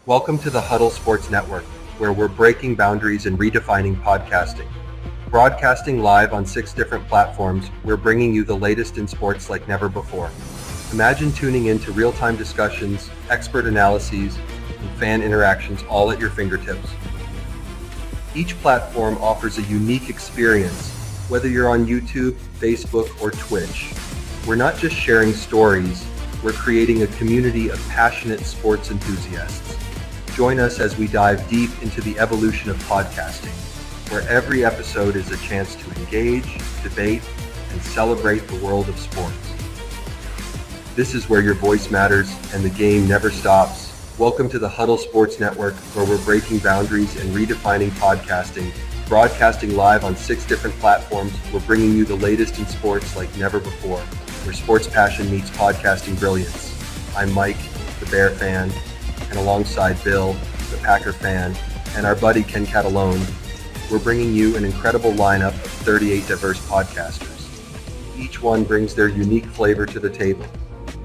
Welcome to the Huddle Sports Network, where we're breaking boundaries and redefining podcasting. Broadcasting live on 6 different platforms, we're bringing you the latest in sports like never before. Imagine tuning in to real-time discussions, expert analyses, and fan interactions all at your fingertips. Each platform offers a unique experience, whether you're on YouTube, Facebook, or Twitch. We're not just sharing stories, we're creating a community of passionate sports enthusiasts. Join us as we dive deep into the evolution of podcasting, where every episode is a chance to engage, debate, and celebrate the world of sports. This is where your voice matters and the game never stops. Welcome to the Huddle Sports Network, where we're breaking boundaries and redefining podcasting. Broadcasting live on 6 different platforms, we're bringing you the latest in sports like never before, where sports passion meets podcasting brilliance. I'm Mike, the Bear fan, and alongside Bill, the Packer fan, and our buddy Ken Catalone, we're bringing you an incredible lineup of 38 diverse podcasters. Each one brings their unique flavor to the table,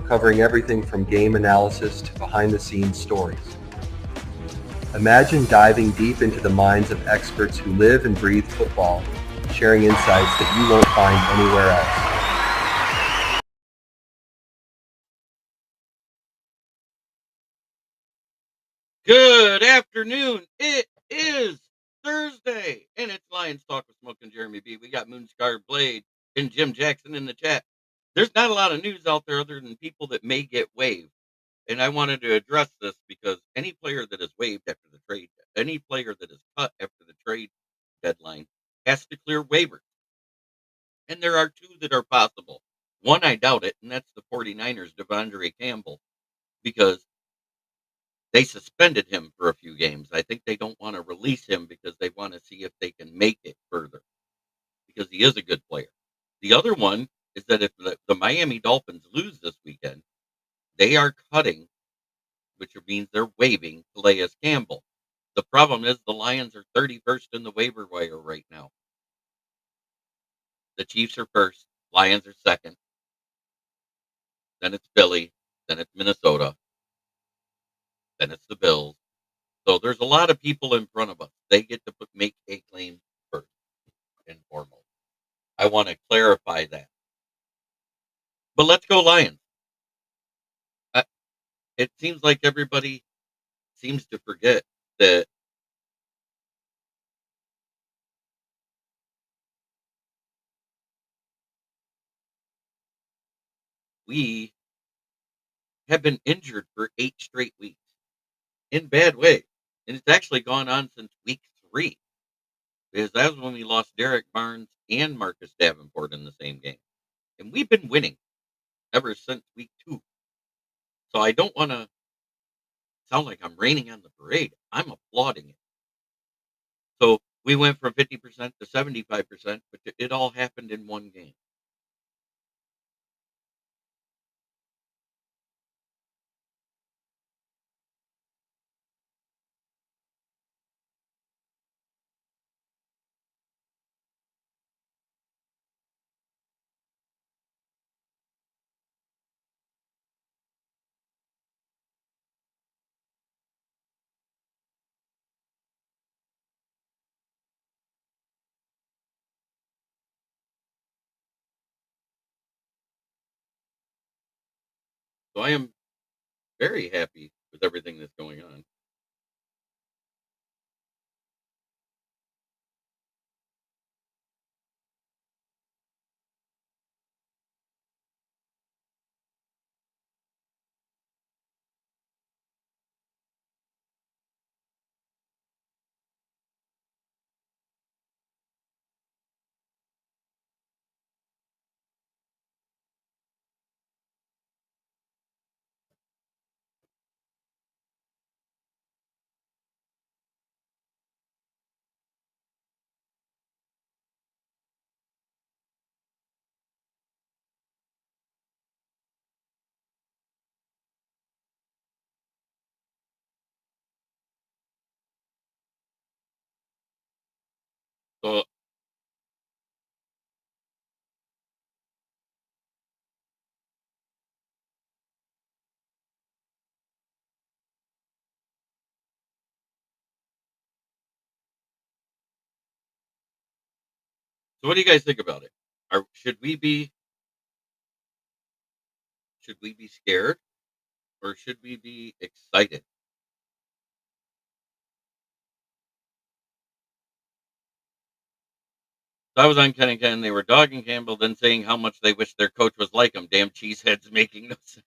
covering everything from game analysis to behind-the-scenes stories. Imagine diving deep into the minds of experts who live and breathe football, sharing insights that you won't find anywhere else. Good afternoon. It is Thursday, and it's Lions Talk with Smoke and Jeremy B. We got Moonscar Blade and Jim Jackson in the chat. There's not a lot of news out there other than people that may get waived. And I wanted to address this because any player that is waived after the trade, any player that is cut after the trade deadline has to clear waivers. And there are two that are possible. One, I doubt it, and that's the 49ers, Devondre Campbell, because they suspended him for a few games. I think they don't want to release him because they want to see if they can make it further because he is a good player. The other one is that if the Miami Dolphins lose this weekend, they are cutting, which means they're waiving Calais Campbell. The problem is the Lions are 31st in the waiver wire right now. The Chiefs are first, Lions are second, then it's Philly, then it's Minnesota, then it's the Bills. So there's a lot of people in front of us. They get to make a claim first and foremost. I want to clarify that. But let's go Lions. It seems like everybody seems to forget that we have been injured for 8 straight weeks in bad ways. And it's actually gone on since week 3. Because that was when we lost Derek Barnes and Marcus Davenport in the same game. And we've been winning ever since week 2. So I don't want to sound like I'm raining on the parade. I'm applauding it. So we went from 50% to 75%, but it all happened in one game. So I am very happy with everything that's going on. So So what do you guys think about it? Should we be scared or should we be excited? So I was on Ken and Ken, they were dogging Campbell, then saying how much they wish their coach was like him. Damn cheeseheads making no sense.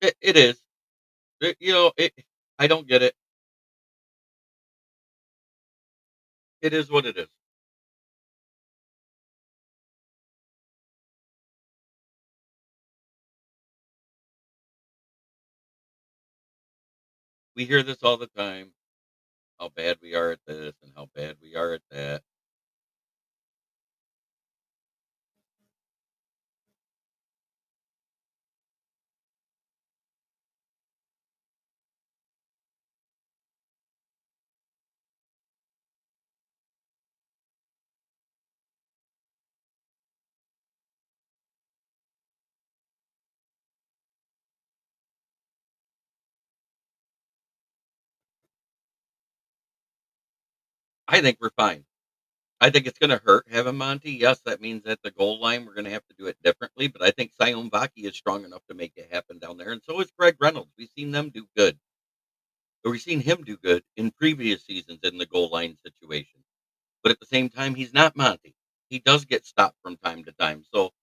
It is. I don't get it. It is what it is. We hear this all the time, how bad we are at this and how bad we are at that. I think we're fine. I think it's gonna hurt having Monty. Yes, that means at the goal line, we're gonna have to do it differently, but I think Sion Vaki is strong enough to make it happen down there, and so is Greg Reynolds. We've seen them do good, or we've seen him do good in previous seasons in the goal line situation. But at the same time, he's not Monty. He does get stopped from time to time, so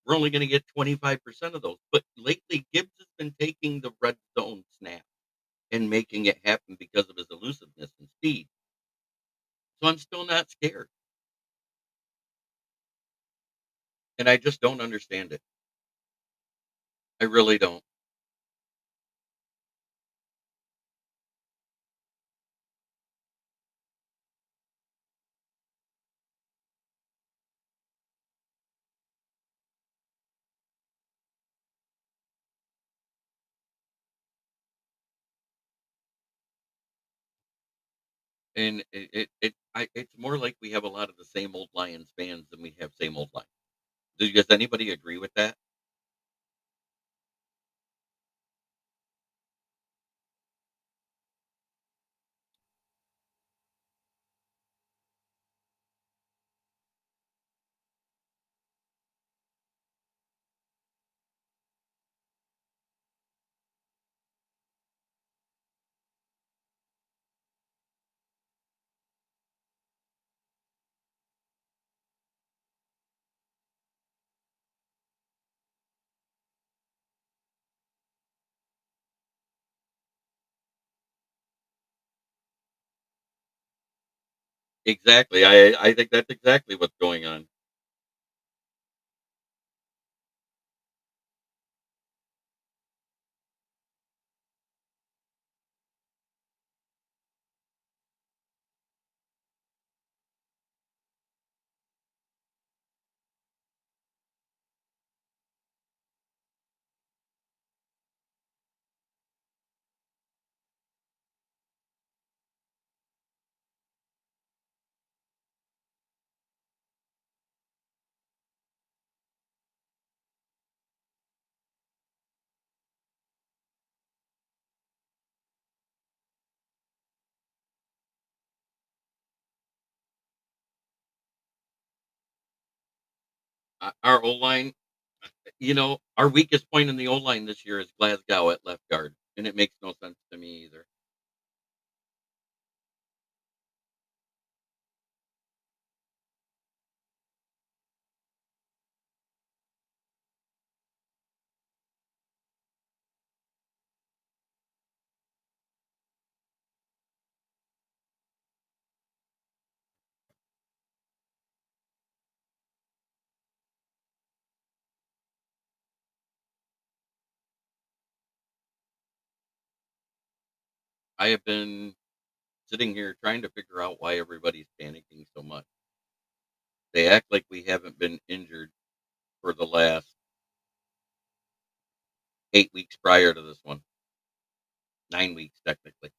we're only gonna get 25% of those. But lately, Gibbs has been taking the red zone snap and making it happen because of his elusiveness and speed. So I'm still not scared, and I just don't understand it. I really don't. And it's more like we have a lot of the same old Lions fans than we have same old Lions. Does anybody agree with that? Exactly. I think that's exactly what's going on. Our O line, our weakest point in the O line this year is Glasgow at left guard, and it makes no sense to me either. I have been sitting here trying to figure out why everybody's panicking so much. They act like we haven't been injured for the last 8 weeks prior to this one. 9 weeks technically.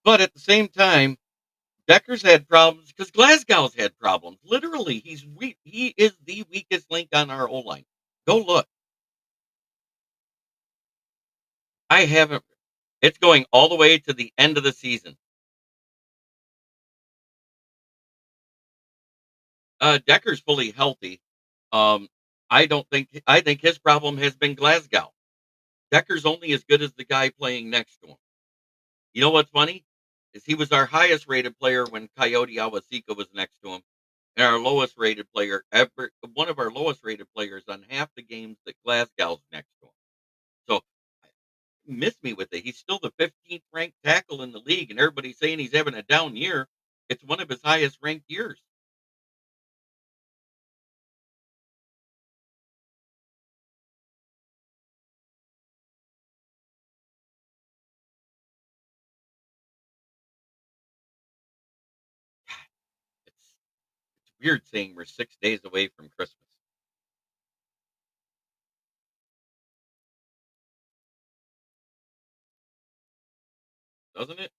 But at the same time, Decker's had problems because Glasgow's had problems. Literally, he's weak. He is the weakest link on our O line. Go look. I haven't. It's going all the way to the end of the season. Decker's fully healthy. Um, I don't think. I think his problem has been Glasgow. Decker's only as good as the guy playing next to him. You know what's funny? Is he was our highest rated player when Coyote Awasika was next to him, and our lowest rated player ever. One of our lowest rated players on half the games that Glasgow's next to him. So miss me with it. He's still the 15th ranked tackle in the league, and everybody's saying he's having a down year. It's one of his highest ranked years. It's weird saying we're 6 days away from Christmas, doesn't it?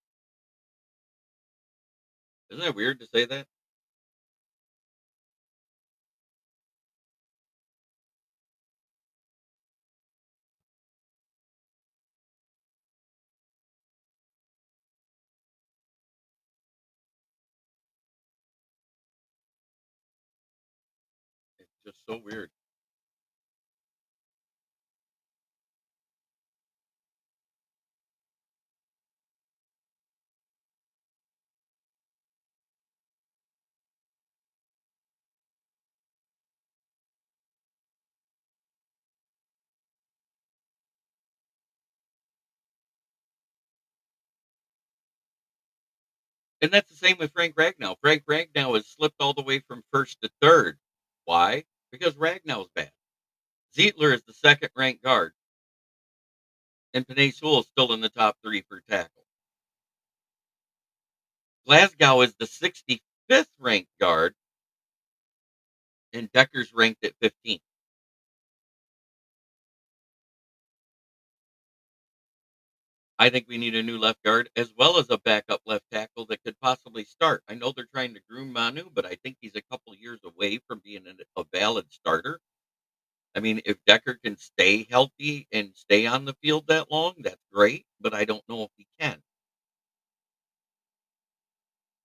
Isn't that weird to say that? It's just so weird. And that's the same with Frank Ragnow. Frank Ragnow has slipped all the way from first to third. Why? Because Ragnow's bad. Zietler is the second ranked guard, and Panay Sewell is still in the top three for tackle. Glasgow is the 65th ranked guard, and Decker's ranked at 15th. I think we need a new left guard as well as a backup left tackle that could possibly start. I know they're trying to groom Manu, but I think he's a couple years away from being a valid starter. I mean, if Decker can stay healthy and stay on the field that long, that's great, but I don't know if he can.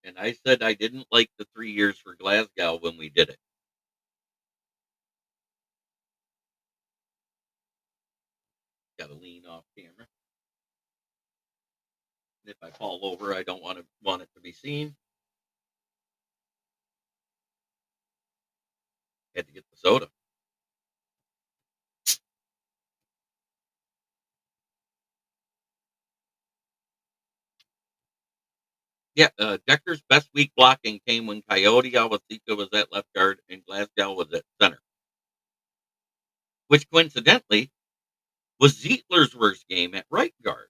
And I said I didn't like the 3 years for Glasgow when we did it. Got to lean off camera. If I fall over, I don't want it to be seen. Had to get the soda. Yeah, Decker's best week blocking came when Coyote Awasika was at left guard and Glasgow was at center, which coincidentally was Zietler's worst game at right guard.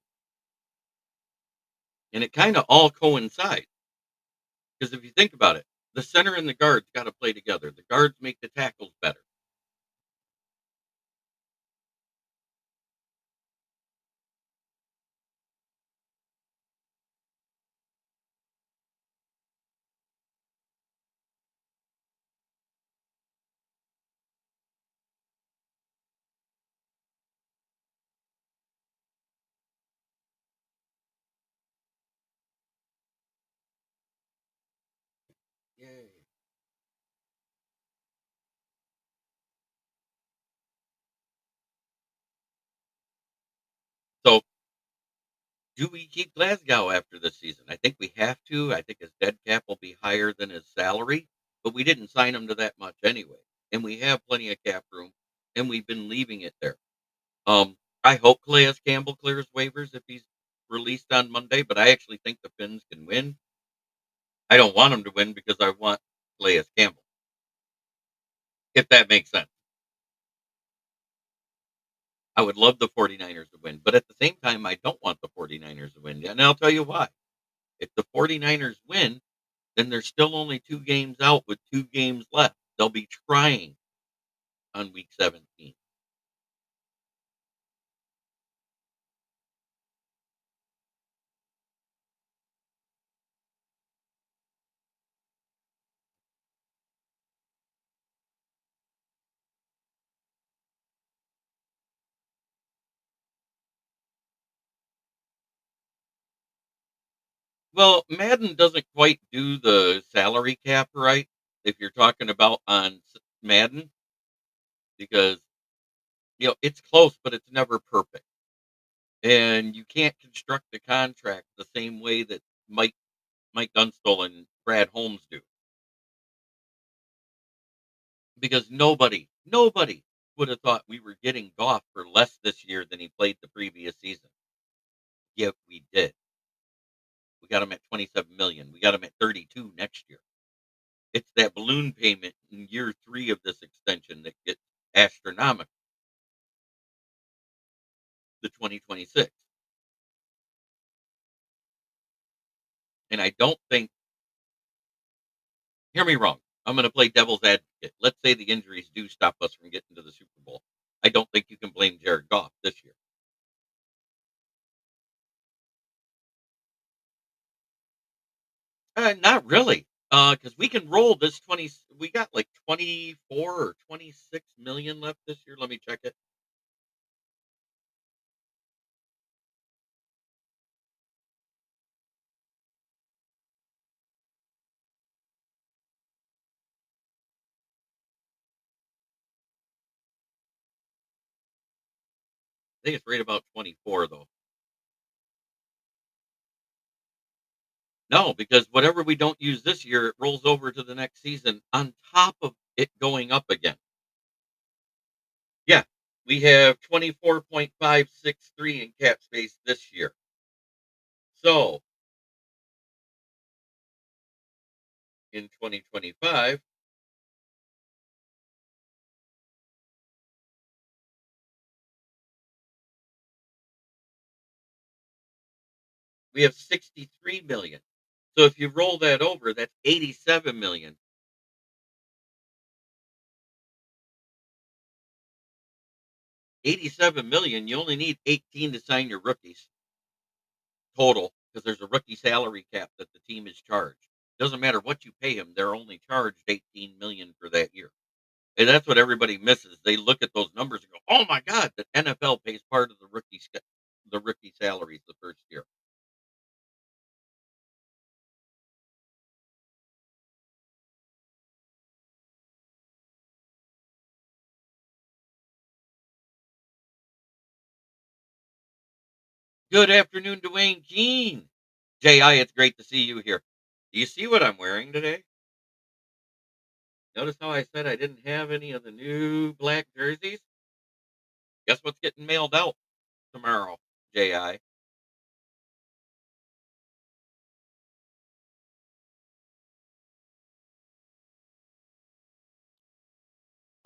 And it kind of all coincides because if you think about it, the center and the guards got to play together. The guards make the tackles better. Yay. So, do we keep Glasgow after this season? I think we have to. I think his dead cap will be higher than his salary, but we didn't sign him to that much anyway. And we have plenty of cap room, and we've been leaving it there. I hope Calais Campbell clears waivers if he's released on Monday, but I actually think the Finns can win. I don't want them to win because I want Calais Campbell, if that makes sense. I would love the 49ers to win, but at the same time, I don't want the 49ers to win. And I'll tell you why. If the 49ers win, then they're still only 2 games out with 2 games left. They'll be trying on week 17. Well, Madden doesn't quite do the salary cap right if you're talking about on Madden because it's close, but it's never perfect, and you can't construct the contract the same way that Mike Dunstall and Brad Holmes do because nobody would have thought we were getting Goff for less this year than he played the previous season. Yet we did. We got him at 27 million. We got him at 32 next year. It's that balloon payment in year 3 of this extension that gets astronomical, the 2026. And I don't think hear me wrong, I'm gonna play devil's advocate. Let's say the injuries do stop us from getting to the Super Bowl. I don't think you can blame Jared Goff this year. Not really, because we can roll this 20 we got, like, 24 or 26 million left this year. Let me check it. I think it's right about 24, though. No, because whatever we don't use this year, it rolls over to the next season on top of it going up again. Yeah, we have 24.563 in cap space this year. So, in 2025, we have 63 million. So if you roll that over, that's 87 million. 87 million, you only need 18 to sign your rookies total because there's a rookie salary cap that the team is charged. Doesn't matter what you pay them, they're only charged 18 million for that year. And that's what everybody misses. They look at those numbers and go, "Oh my god, the NFL pays part of the rookie salaries the first year." Good afternoon, Dwayne Keene. Ji, it's great to see you here. Do you see what I'm wearing today? Notice how I said I didn't have any of the new black jerseys? Guess what's getting mailed out tomorrow, Ji? All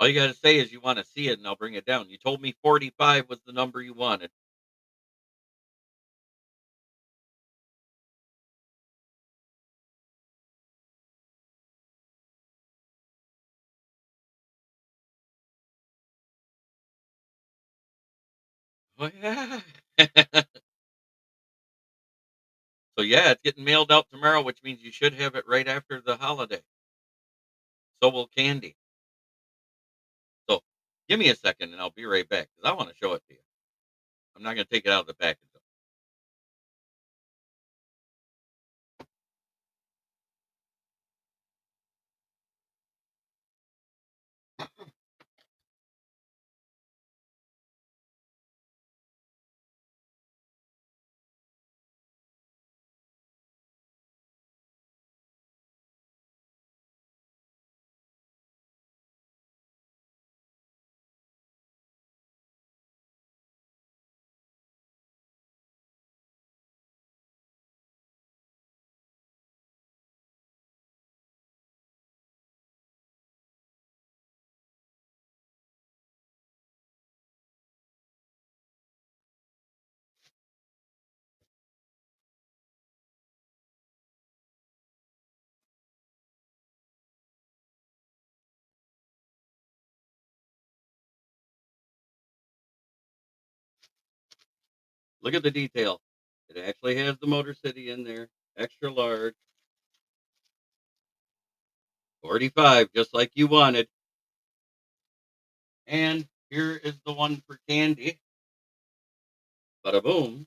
you got to say is you want to see it, and I'll bring it down. You told me 45 was the number you wanted. Oh, yeah. So, yeah, it's getting mailed out tomorrow, which means you should have it right after the holiday. So will candy. So, give me a second, and I'll be right back because I want to show it to you. I'm not going to take it out of the package. Look at the detail. It actually has the Motor City in there, extra large, 45, just like you wanted. And here is the one for candy. Bada boom.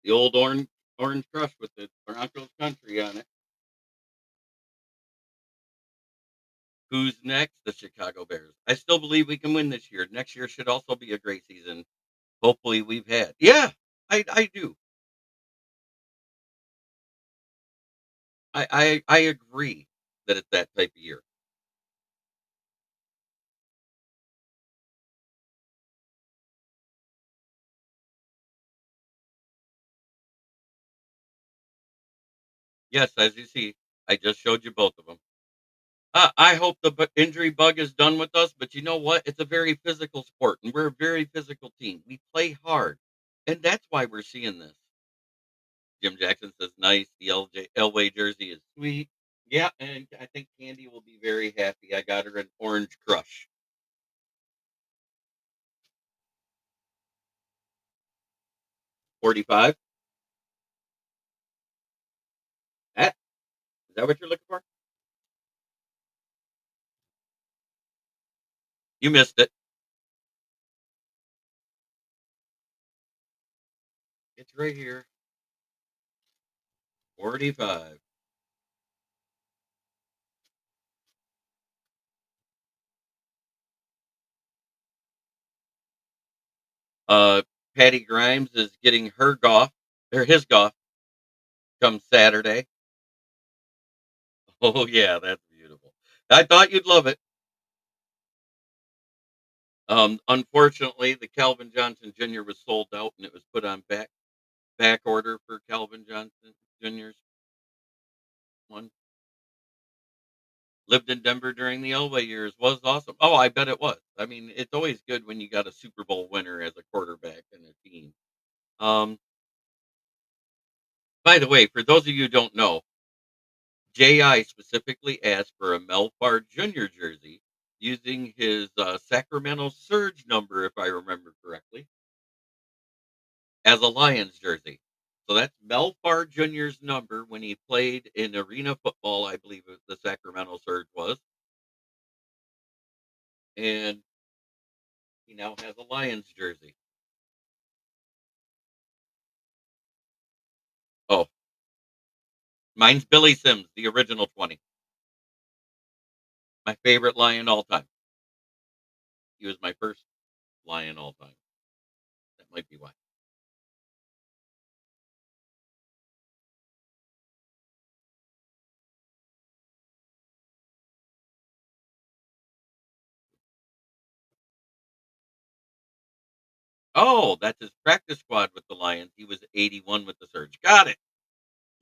The old orange crush with the Broncos country on it. Who's next? The Chicago Bears. I still believe we can win this year. Next year should also be a great season. Hopefully we've had. Yeah, I do. I agree that it's that type of year. Yes, as you see, I just showed you both of them. I hope the injury bug is done with us, but you know what? It's a very physical sport, and we're a very physical team. We play hard, and that's why we're seeing this. Jim Jackson says, "Nice. The Elway jersey is sweet." Yeah, and I think Candy will be very happy. I got her an orange crush. 45. That is that what you're looking for? You missed it. It's right here. 45. Uh, Patty Grimes is getting her golf or his golf come Saturday. Oh yeah, that's beautiful. I thought you'd love it. Unfortunately, the Calvin Johnson Jr. was sold out, and it was put on back order for Calvin Johnson Jr.'s one. Lived in Denver during the Elway years. Was awesome. Oh, I bet it was. I mean, it's always good when you got a Super Bowl winner as a quarterback in a team. Um, by the way, for those of you who don't know, Ji specifically asked for a Melfar Jr. jersey using his Sacramento Surge number, if I remember correctly, as a Lions jersey. So that's Melfar Jr.'s number when he played in arena football, I believe the Sacramento Surge was. And he now has a Lions jersey. Oh, mine's Billy Sims, the original 20. My favorite Lion all time. He was my first Lion all time. That might be why. Oh, that's his practice squad with the Lions. He was 81 with the Surge. Got it.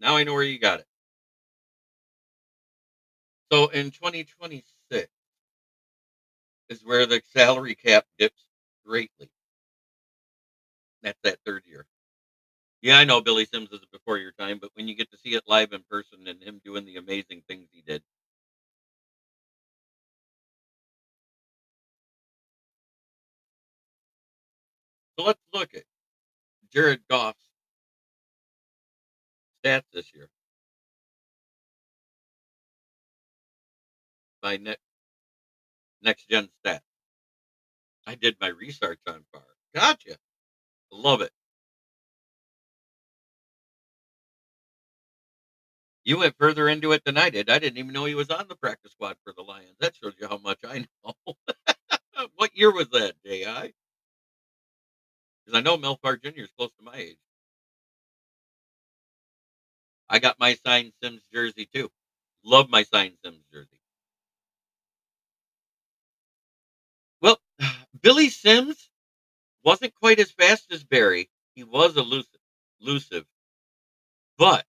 Now I know where you got it. So in 2026 is where the salary cap dips greatly. That's that third year. Yeah, I know Billy Sims is before your time, but when you get to see it live in person and him doing the amazing things he did. So let's look at Jared Goff's stats this year by next gen stats. I did my research on Barr. Gotcha. Love it. You went further into it than I did. I didn't even know he was on the practice squad for the Lions. That shows you how much I know. What year was that, Ji? Because I know Melfar Jr. is close to my age. I got my signed Sims jersey too. Love my signed Sims jersey. Well, Billy Sims wasn't quite as fast as Barry. He was elusive, but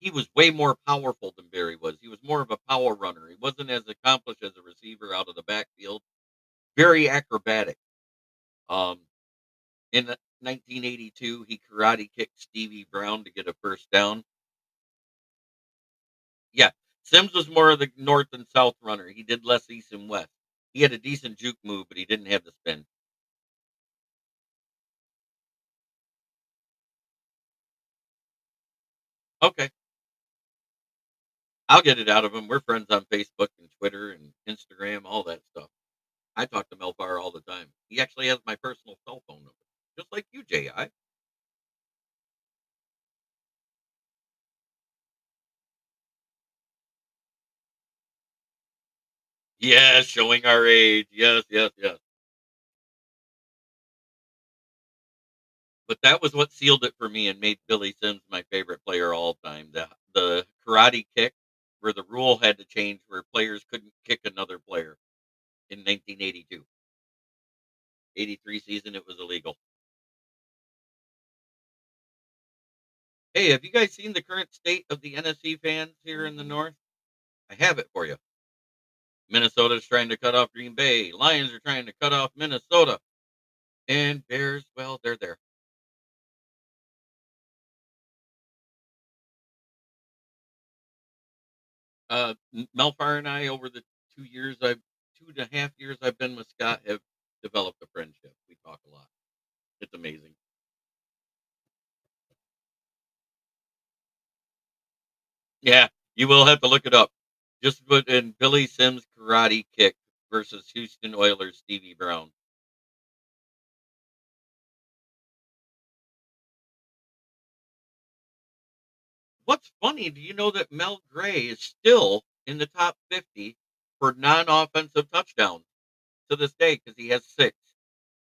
he was way more powerful than Barry was. He was more of a power runner. He wasn't as accomplished as a receiver out of the backfield. Very acrobatic. Um, in 1982, he karate kicked Stevie Brown to get a first down. Yeah, Sims was more of the north and south runner. He did less east and west. He had a decent juke move, but he didn't have the spin. Okay, I'll get it out of him. We're friends on Facebook and Twitter and Instagram, all that stuff. I talk to Melbar all the time. He actually has my personal cell phone number, just like you, Ji. Yes, showing our age. Yes, yes, yes. But that was what sealed it for me and made Billy Sims my favorite player all time. The karate kick, where the rule had to change where players couldn't kick another player in 1982. 83 season, it was illegal. Hey, have you guys seen the current state of the NFC fans here in the North? I have it for you. Minnesota's trying to cut off Green Bay. Lions are trying to cut off Minnesota. And Bears, well, they're there. Melfar and I, over the 2 years I've 2.5 years I've been with Scott, have developed a friendship. We talk a lot. It's amazing. Yeah, you will have to look it up. Just put in Billy Sims karate kick versus Houston Oilers Stevie Brown. What's funny, do you know that Mel Gray is still in the top 50 for non-offensive touchdowns to this day because he has 6.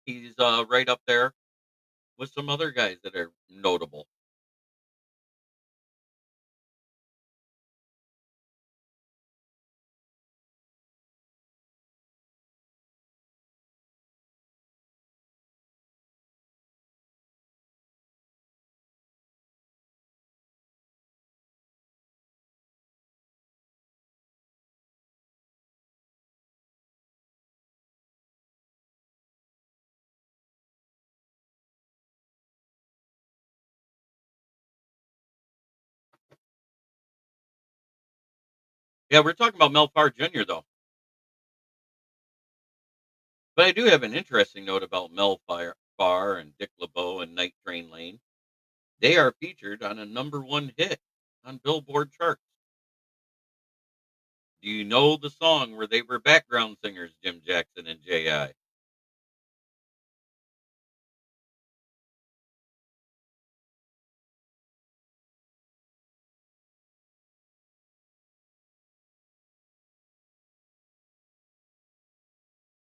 He's right up there with some other guys that are notable. Yeah, we're talking about Mel Farr Jr. though. But I do have an interesting note about Farr and Dick LeBeau and Night Train Lane. They are featured on a #1 hit on Billboard charts. Do you know the song where they were background singers, Jim Jackson and J.I.?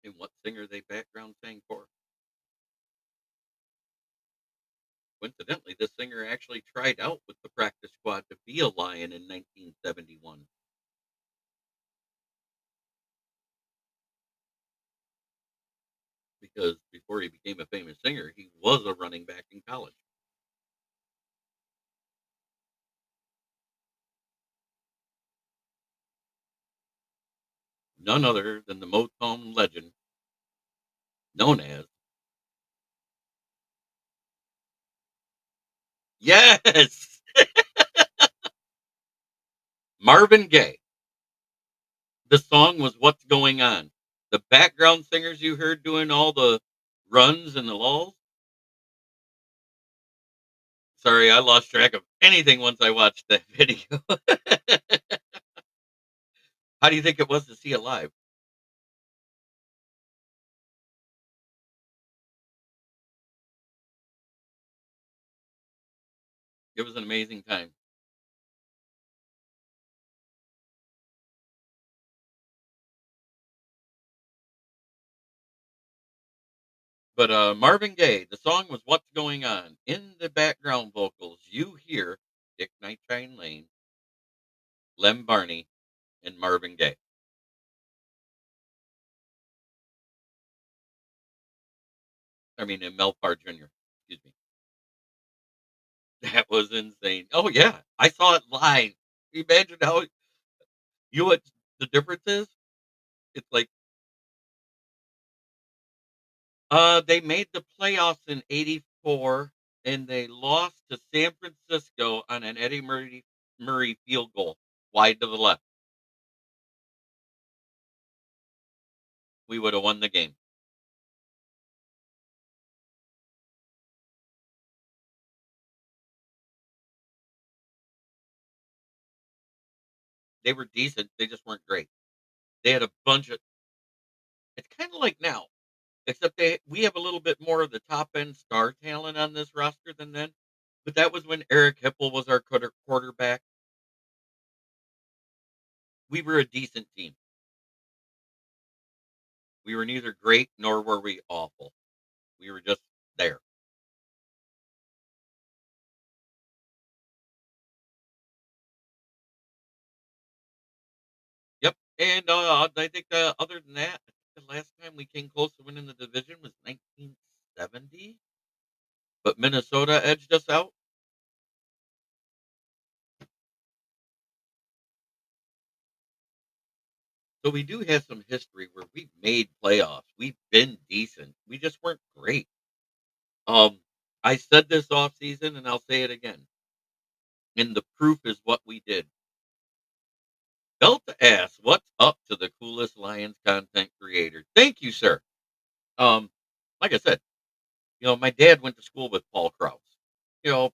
And what singer they background sang for? Coincidentally, this singer actually tried out with the practice squad to be a Lion in 1971 because before he became a famous singer, he was a running back in college. None other than the Motown legend known as yes, Marvin Gaye. The song was "What's Going On." The background singers you heard doing all the runs and the lulls. Sorry, I lost track of anything once I watched that video. How do you think it was to see it live? It was an amazing time. But Marvin Gaye, the song was "What's Going On." In the background vocals, you hear Dick Nightshine Lane, Lem Barney, and Marvin Gaye. I mean, and Mel Farr Jr. Excuse me. That was insane. Oh yeah, I saw it live. Imagine how what the difference is. It's like they made the playoffs in '84 and they lost to San Francisco on an Eddie Murray field goal wide to the left. We would have won the game. They were decent. They just weren't great. They had a bunch of. It's kind of like now, except we have a little bit more of the top end star talent on this roster than then. But that was when Eric Hipple was our quarterback. We were a decent team. We were neither great nor were we awful. We were just there. Yep. And I think other than that, I think the last time we came close to winning the division was 1970, but Minnesota edged us out. So we do have some history where we've made playoffs. We've been decent. We just weren't great. Um, I said this off season, and I'll say it again. And the proof is what we did. Belt to ass, what's up to the coolest Lions content creator? Thank you, sir. Um, like I said, my dad went to school with Paul Krause. You know,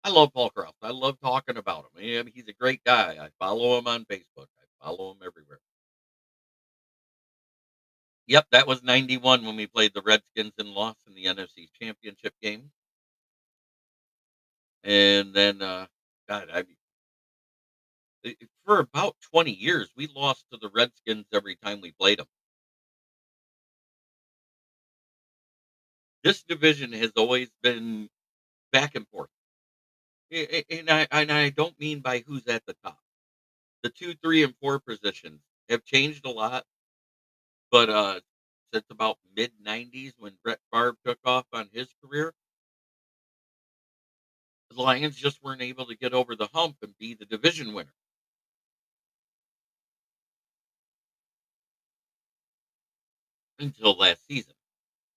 I love Paul Krause. I love talking about him. He's a great guy. I follow him on Facebook. I follow him everywhere. Yep, that was 91 when we played the Redskins and lost in the NFC Championship game. And then, God, for about 20 years, we lost to the Redskins every time we played them. This division has always been back and forth. And I don't mean by who's at the top. The 2, 3, and 4 positions have changed a lot, but since about mid '90s when Brett Favre took off on his career, the Lions just weren't able to get over the hump and be the division winner until last season.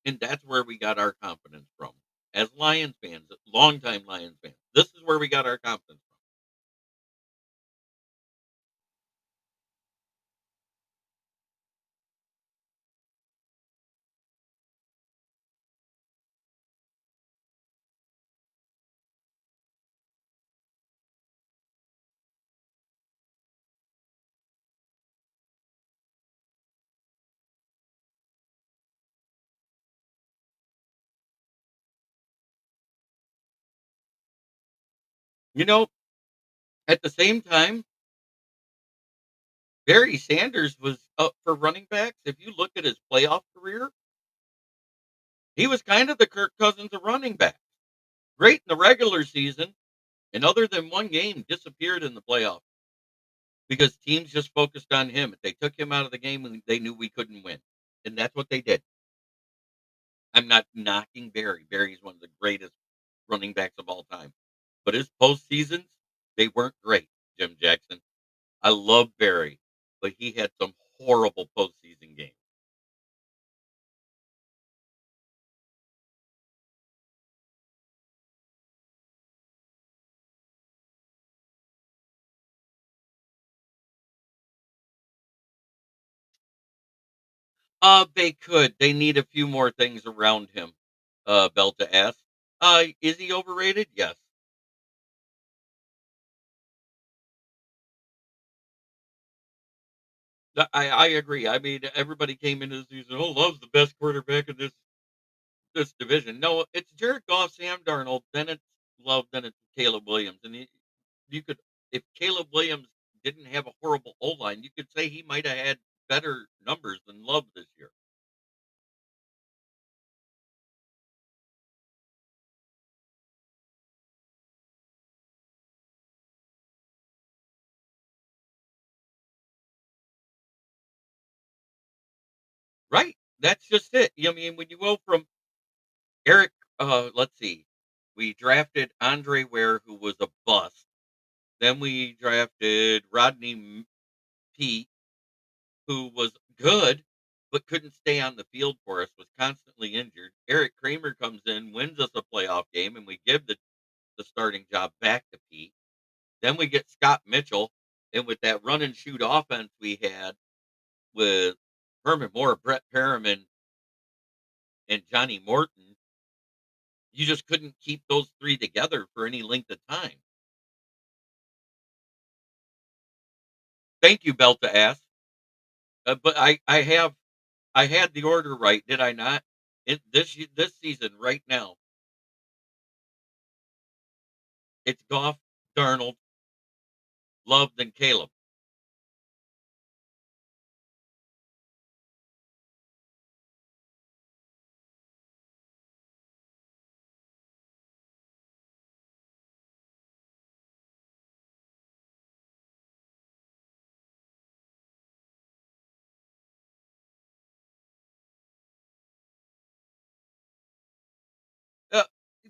And that's where we got our confidence from. As Lions fans, longtime Lions fans, this is where we got our confidence from. You know, at the same time, Barry Sanders was up for running backs. If you look at his playoff career, he was kind of the Kirk Cousins of running back. Great in the regular season, and other than one game, disappeared in the playoffs because teams just focused on him. If they took him out of the game, they knew we couldn't win, and that's what they did. I'm not knocking Barry. Barry's one of the greatest running backs of all time, but his postseasons, they weren't great. Jim Jackson. I love Barry, but he had some horrible postseason games. They could. They need a few more things around him. Belta asked. Is he overrated? Yes. I agree. I mean, everybody came into the season. Oh, Love's the best quarterback in this division. No, it's Jared Goff, Sam Darnold, then it's Love, then it's Caleb Williams. And you could, if Caleb Williams didn't have a horrible O line, you could say he might have had better numbers than Love this year. Right. That's just it. I mean, when you go from Eric, let's see, we drafted Andre Ware, who was a bust. Then we drafted Pete, who was good, but couldn't stay on the field for us, was constantly injured. Eric Kramer comes in, wins us a playoff game, and we give the starting job back to Pete. Then we get Scott Mitchell, and with that run and shoot offense we had with Herman Moore, Brett Perriman, and Johnny Morton, you just couldn't keep those three together for any length of time. Thank you, Belta ass. But I had the order right, did I not? This season right now, it's Goff, Darnold, Love, then Caleb.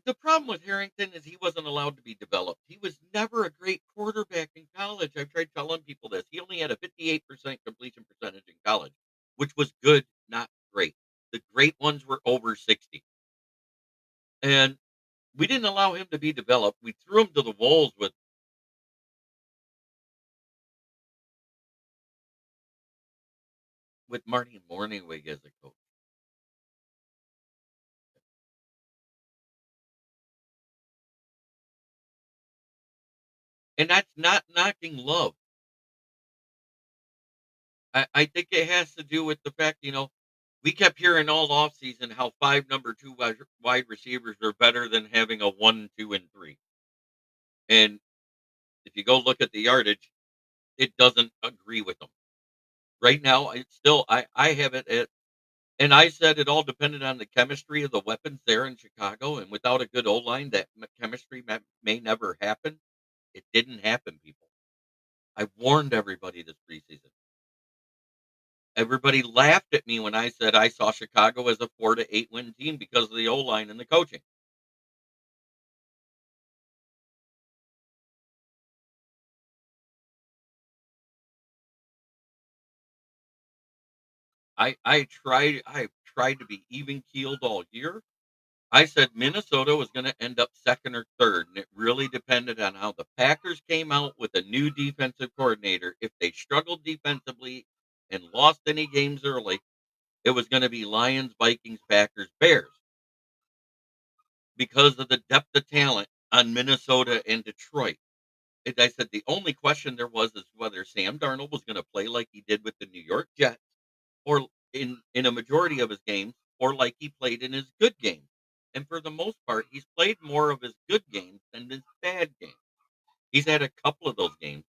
The problem with Harrington is he wasn't allowed to be developed. He was never a great quarterback in college. I've tried telling people this. He only had a 58% completion percentage in college, which was good, not great. The great ones were over 60. And we didn't allow him to be developed. We threw him to the wolves with Marty Morningwig as a coach. And that's not knocking Love. I think it has to do with the fact, we kept hearing all offseason how 5 number 2 wide receivers are better than having a 1, 2, and 3. And if you go look at the yardage, it doesn't agree with them. Right now, it's still I have it at, and I said it all depended on the chemistry of the weapons there in Chicago, and without a good O-line, that chemistry may never happen. It didn't happen, people. I warned everybody this preseason. Everybody laughed at me when I said I saw Chicago as a 4 to 8 win team because of the O-line and the coaching. I've tried to be even keeled all year. I said Minnesota was going to end up second or third, and it really depended on how the Packers came out with a new defensive coordinator. If they struggled defensively and lost any games early, it was going to be Lions, Vikings, Packers, Bears because of the depth of talent on Minnesota and Detroit. And I said the only question there was is whether Sam Darnold was going to play like he did with the New York Jets, or in a majority of his games, or like he played in his good games. And for the most part, he's played more of his good games than his bad games. He's had a couple of those games.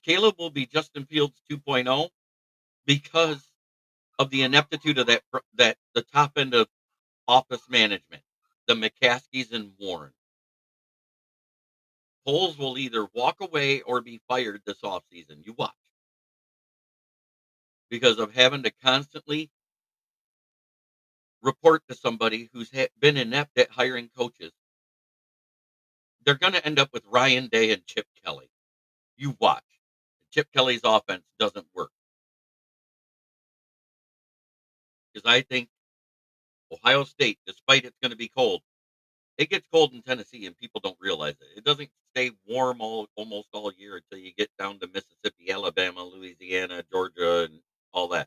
Caleb will be Justin Fields 2.0 because of the ineptitude of that the top end of office management, the McCaskies and Warren. Poles will either walk away or be fired this offseason. You watch, because of having to constantly report to somebody who's been inept at hiring coaches. They're going to end up with Ryan Day and Chip Kelly. You watch. Chip Kelly's offense doesn't work because I think Ohio State, despite it's going to be cold, it gets cold in Tennessee and people don't realize it. It doesn't stay warm almost all year until you get down to Mississippi, Alabama, Louisiana, Georgia, and all that.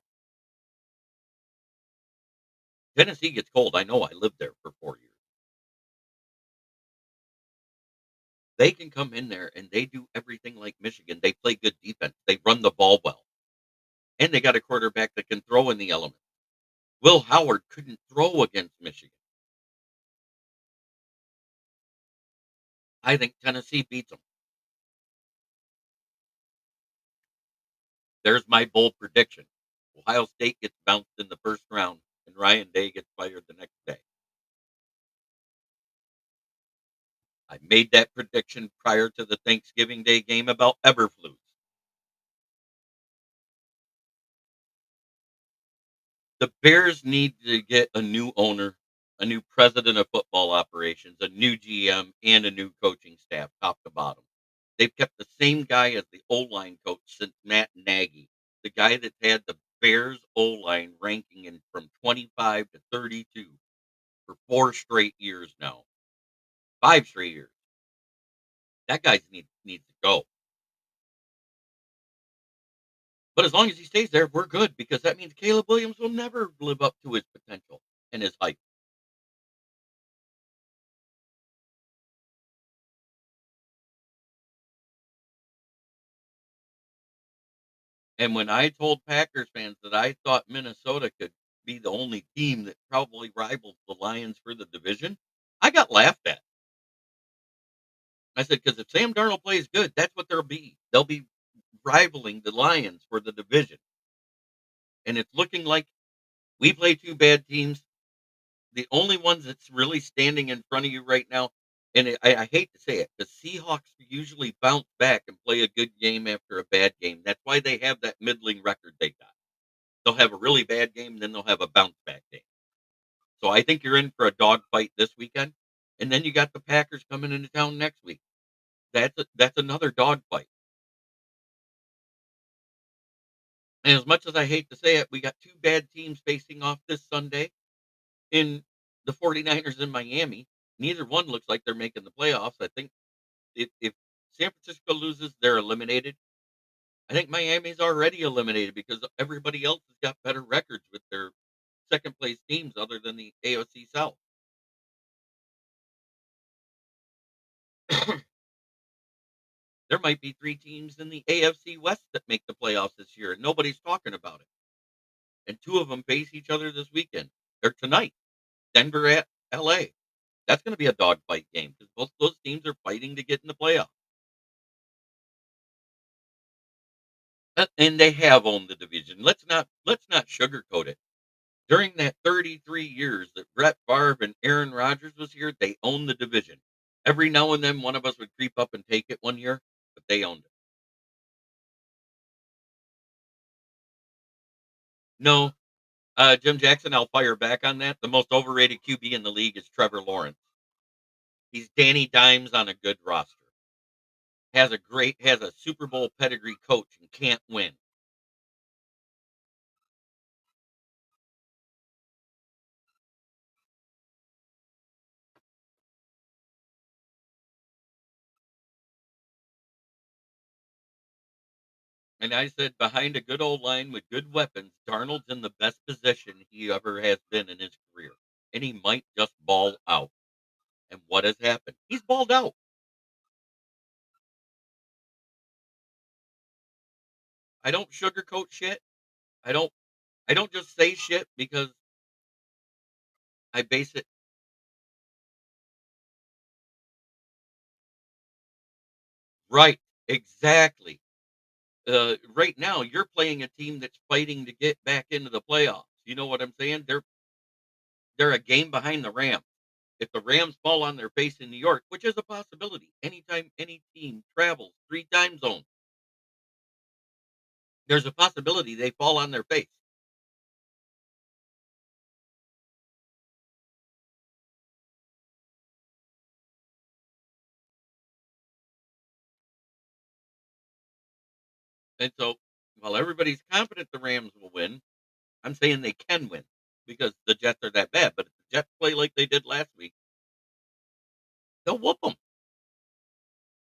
Tennessee gets cold. I know. I lived there for 4 years. They can come in there and they do everything like Michigan. They play good defense. They run the ball well. And they got a quarterback that can throw in the element. Will Howard couldn't throw against Michigan. I think Tennessee beats them. There's my bold prediction. Ohio State gets bounced in the first round, and Ryan Day gets fired the next day. I made that prediction prior to the Thanksgiving Day game about Eberflus. The Bears need to get a new owner, a new president of football operations, a new GM, and a new coaching staff, top to bottom. They've kept the same guy as the O-line coach since Matt Nagy, the guy that's had the Bears O-line ranking in from 25 to 32 for 4 straight years now, 5 straight years. That guy needs to go. But as long as he stays there, we're good because that means Caleb Williams will never live up to his potential and his hype. And when I told Packers fans that I thought Minnesota could be the only team that probably rivals the Lions for the division, I got laughed at. I said, because if Sam Darnold plays good, that's what they'll be. They'll be rivaling the Lions for the division. And it's looking like we play two bad teams. The only ones that's really standing in front of you right now, and I hate to say it, the Seahawks usually bounce back and play a good game after a bad game. That's why they have that middling record they got. They'll have a really bad game, then they'll have a bounce back game. So I think you're in for a dogfight this weekend, and then you got the Packers coming into town next week. That's another dogfight. And as much as I hate to say it, we got 2 bad teams facing off this Sunday in the 49ers in Miami. Neither one looks like they're making the playoffs. I think if San Francisco loses, they're eliminated. I think Miami's already eliminated because everybody else has got better records with their second place teams other than the AFC South. There might be 3 teams in the AFC West that make the playoffs this year, and nobody's talking about it. And 2 of them face each other this weekend or tonight. Denver at LA. That's gonna be a dogfight game because both those teams are fighting to get in the playoffs. And they have owned the division. Let's not sugarcoat it. During that 33 years that Brett Favre and Aaron Rodgers was here, they owned the division. Every now and then, one of us would creep up and take it one year, but they owned it. No, Jim Jackson, I'll fire back on that. The most overrated QB in the league is Trevor Lawrence. He's Danny Dimes on a good roster. Has a Super Bowl pedigree coach and can't win. And I said, behind a good old line with good weapons, Darnold's in the best position he ever has been in his career. And he might just ball out. And what has happened? He's balled out. I don't sugarcoat shit. I don't I don't just say shit because I base it right. Exactly. Right now you're playing a team that's fighting to get back into the playoffs. You know what I'm saying? They're a game behind the Rams. If the Rams fall on their face in New York, which is a possibility, anytime any team travels 3 time zones, there's a possibility they fall on their face. And so, while everybody's confident the Rams will win, I'm saying they can win because the Jets are that bad. But if the Jets play like they did last week, they'll whoop them.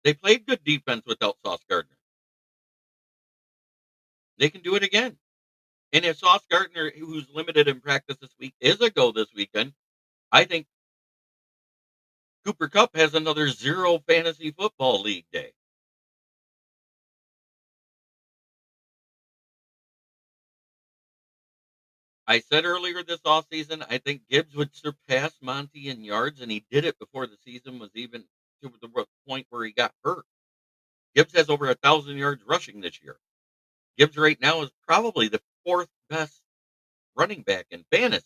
They played good defense without Sauce Gardner. They can do it again. And if Sauce Gardner, who's limited in practice this week, is a go this weekend, I think Cooper Cup has another 0 fantasy football league day. I said earlier this offseason, I think Gibbs would surpass Monty in yards, and he did it before the season was even to the point where he got hurt. Gibbs has over 1,000 yards rushing this year. Gibbs right now is probably the 4th best running back in fantasy,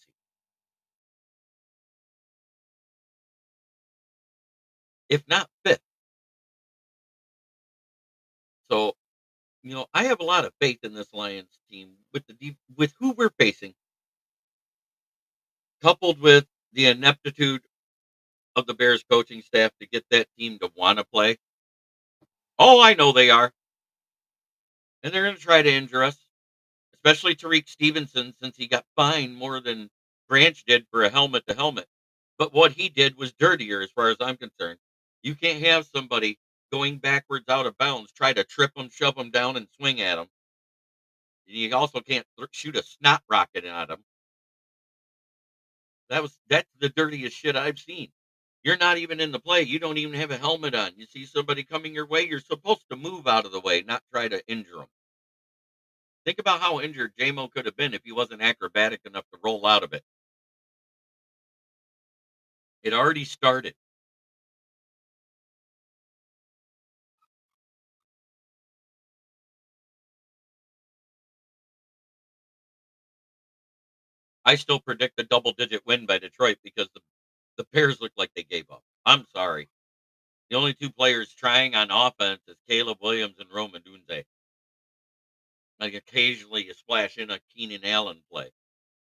if not 5th. So, I have a lot of faith in this Lions team with with who we're facing, coupled with the ineptitude of the Bears coaching staff to get that team to want to play. Oh, I know they are. And they're going to try to injure us, especially Tariq Stevenson, since he got fined more than Branch did for a helmet to helmet. But what he did was dirtier, as far as I'm concerned. You can't have somebody going backwards out of bounds, try to trip them, shove them down, and swing at them. You also can't shoot a snot rocket at them. That's the dirtiest shit I've seen. You're not even in the play. You don't even have a helmet on. You see somebody coming your way, you're supposed to move out of the way, not try to injure them. Think about how injured JMO could have been if he wasn't acrobatic enough to roll out of it. It already started. I still predict a double-digit win by Detroit because the Bears look like they gave up. I'm sorry. The only 2 players trying on offense is Caleb Williams and Roman Dunze. Like, occasionally you splash in a Keenan Allen play.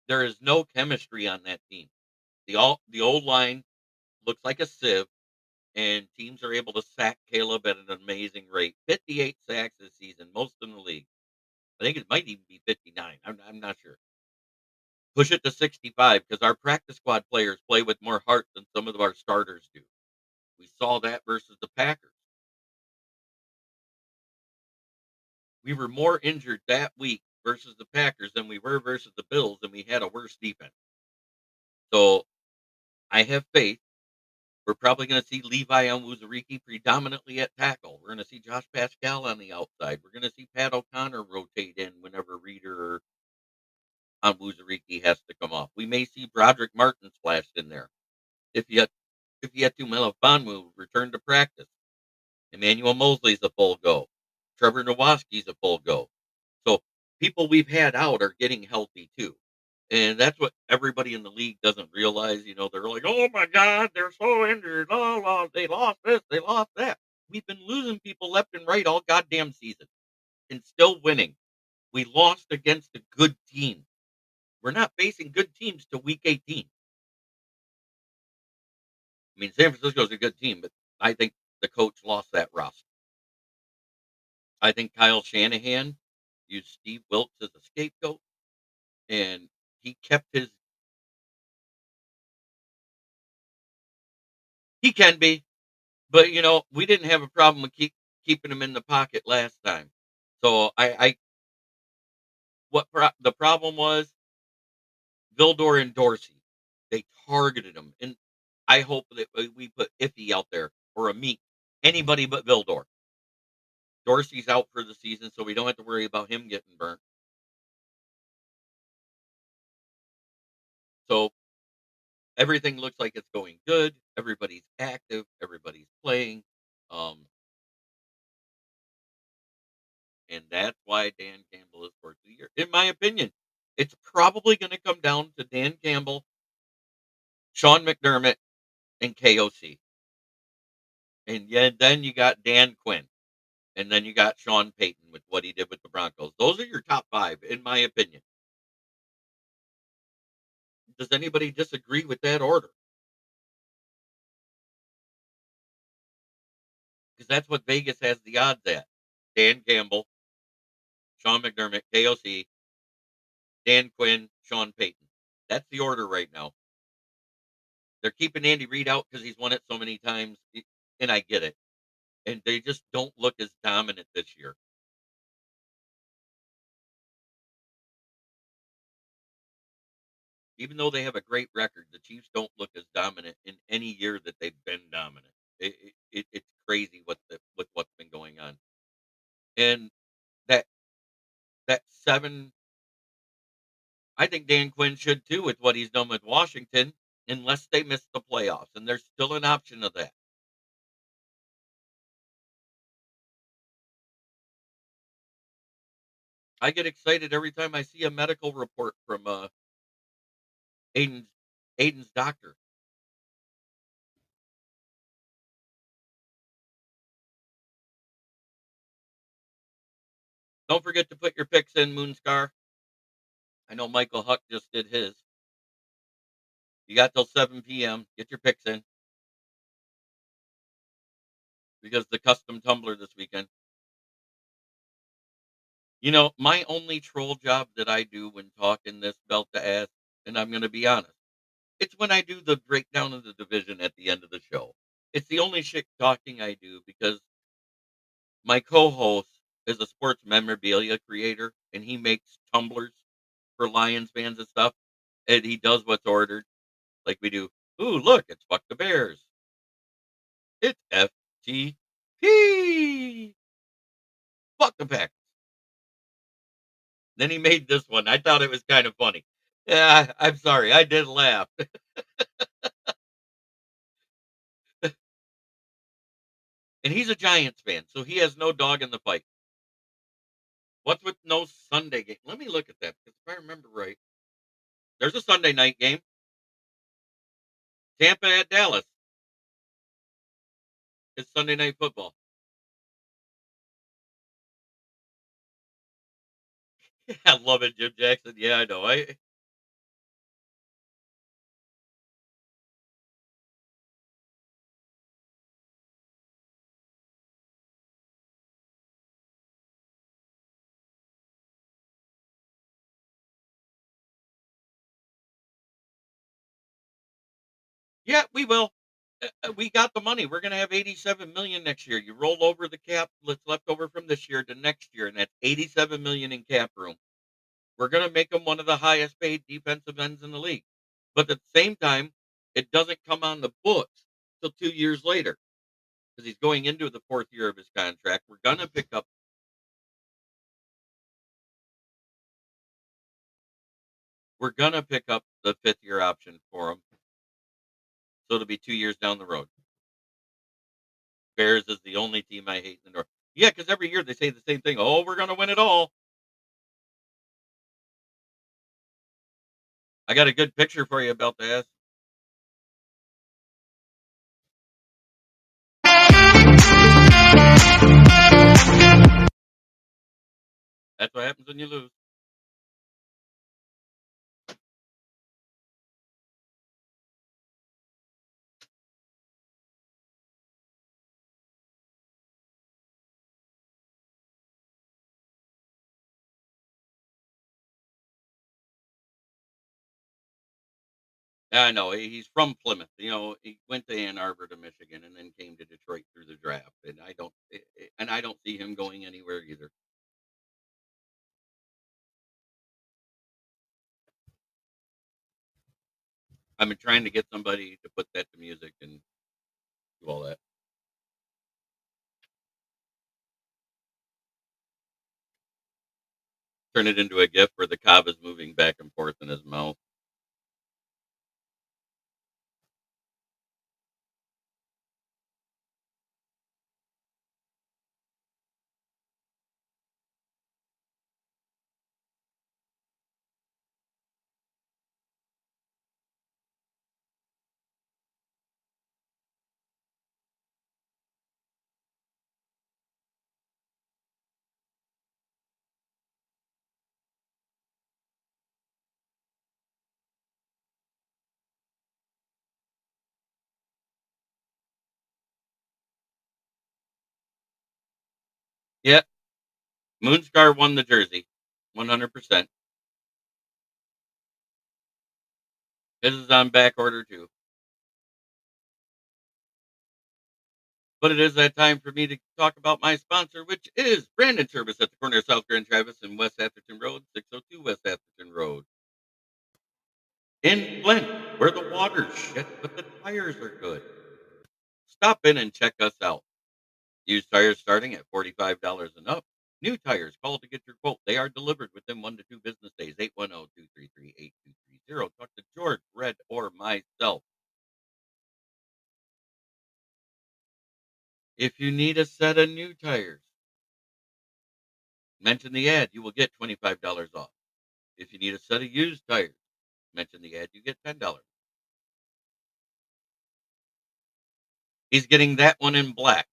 There is no chemistry on that team. The old line looks like a sieve, and teams are able to sack Caleb at an amazing rate. 58 sacks this season, most in the league. I think it might even be 59. I'm not sure. Push it to 65 because our practice squad players play with more heart than some of our starters do. We saw that versus the Packers. We were more injured that week versus the Packers than we were versus the Bills, and we had a worse defense. So I have faith. We're probably going to see Levi Onwuzurike predominantly at tackle. We're going to see Josh Pascal on the outside. We're going to see Pat O'Connor rotate in whenever Reader or Onwuzurike has to come off. We may see Broderick Martin splashed in there. If yet Ifeatu Melifonwu return to practice. Emmanuel Mosley's a full go. Trevor Nowaski's a full go. So people we've had out are getting healthy too. And that's what everybody in the league doesn't realize. They're like, oh my God, they're so injured. Oh, they lost this, they lost that. We've been losing people left and right all goddamn season and still winning. We lost against a good team. We're not facing good teams till week 18. I mean, San Francisco's a good team, but I think the coach lost that roster. I think Kyle Shanahan used Steve Wilkes as a scapegoat, and he kept his. He can be, but we didn't have a problem with keeping him in the pocket last time. So the problem was Vildor and Dorsey. They targeted him, and I hope that we put Iffy out there or a Meek, anybody but Vildor. Dorsey's out for the season, so we don't have to worry about him getting burnt. So everything looks like it's going good. Everybody's active. Everybody's playing. Um, and that's why Dan Campbell is Coach of the Year. In my opinion, it's probably going to come down to Dan Campbell, Sean McDermott, and KOC. And then you got Dan Quinn. And then you got Sean Payton with what he did with the Broncos. Those are your top five, in my opinion. Does anybody disagree with that order? Because that's what Vegas has the odds at. Dan Campbell, Sean McDermott, KOC, Dan Quinn, Sean Payton. That's the order right now. They're keeping Andy Reid out because he's won it so many times, and I get it. And they just don't look as dominant this year. Even though they have a great record, the Chiefs don't look as dominant in any year that they've been dominant. It's crazy with what's been going on. And that that 7, I think Dan Quinn should too with what he's done with Washington, unless they miss the playoffs, and there's still an option of that. I get excited every time I see a medical report from Aiden's Aiden's doctor. Don't forget to put your picks in, Moonscar. I know Michael Huck just did his. You got till 7 p.m. Get your picks in because the custom tumbler this weekend. My only troll job that I do when talking this belt to ass, and I'm going to be honest, it's when I do the breakdown of the division at the end of the show. It's the only shit talking I do because my co-host is a sports memorabilia creator, and he makes tumblers for Lions fans and stuff, and he does what's ordered, like we do. Ooh, look, it's fuck the Bears. It's FTP. Fuck the Packers. Then he made this one. I thought it was kind of funny. Yeah, I'm sorry. I did laugh. And he's a Giants fan, so he has no dog in the fight. What's with no Sunday game? Let me look at that because if I remember right, there's a Sunday night game. Tampa at Dallas. It's Sunday night football. I love it, Jim Jackson. Yeah, I know. Yeah, we will. We got the money. We're gonna have 87 million next year. You roll over the cap that's left over from this year to next year, and that's 87 million in cap room. We're gonna make him one of the highest paid defensive ends in the league. But at the same time, it doesn't come on the books till 2 years later because he's going into the fourth year of his contract. We're gonna pick up the fifth year option for him, so it'll be 2 years down the road. Bears is the only team I hate in the North. Yeah, because every year they say the same thing. Oh, we're gonna win it all. I got a good picture for you about that. That's what happens when you lose. I know he's from Plymouth. He went to Ann Arbor to Michigan and then came to Detroit through the draft. And I don't see him going anywhere either. I've been trying to get somebody to put that to music and do all that. Turn it into a GIF where the cob is moving back and forth in his mouth. Yeah, Moonscar won the jersey, 100%. This is on back order too. But it is that time for me to talk about my sponsor, which is Brandon Service at the corner of South Grand Travis and West Atherton Road, 602 West Atherton Road. In Flint, where the water's shit, but the tires are good. Stop in and check us out. Used tires starting at $45 and up. New tires, call to get your quote. They are delivered within 1 to 2 business days. 810-233-8230. Talk to George, Red, or myself. If you need a set of new tires, mention the ad. You will get $25 off. If you need a set of used tires, mention the ad. You get $10. He's getting that one in black.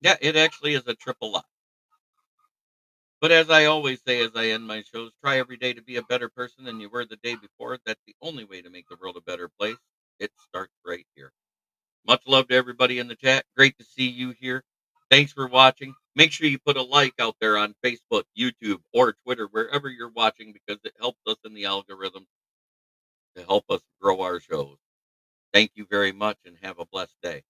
Yeah, it actually is a triple lot. But as I always say as I end my shows, try every day to be a better person than you were the day before. That's the only way to make the world a better place. It starts right here. Much love to everybody in the chat. Great to see you here. Thanks for watching. Make sure you put a like out there on Facebook, YouTube, or Twitter, wherever you're watching, because it helps us in the algorithm to help us grow our shows. Thank you very much and have a blessed day.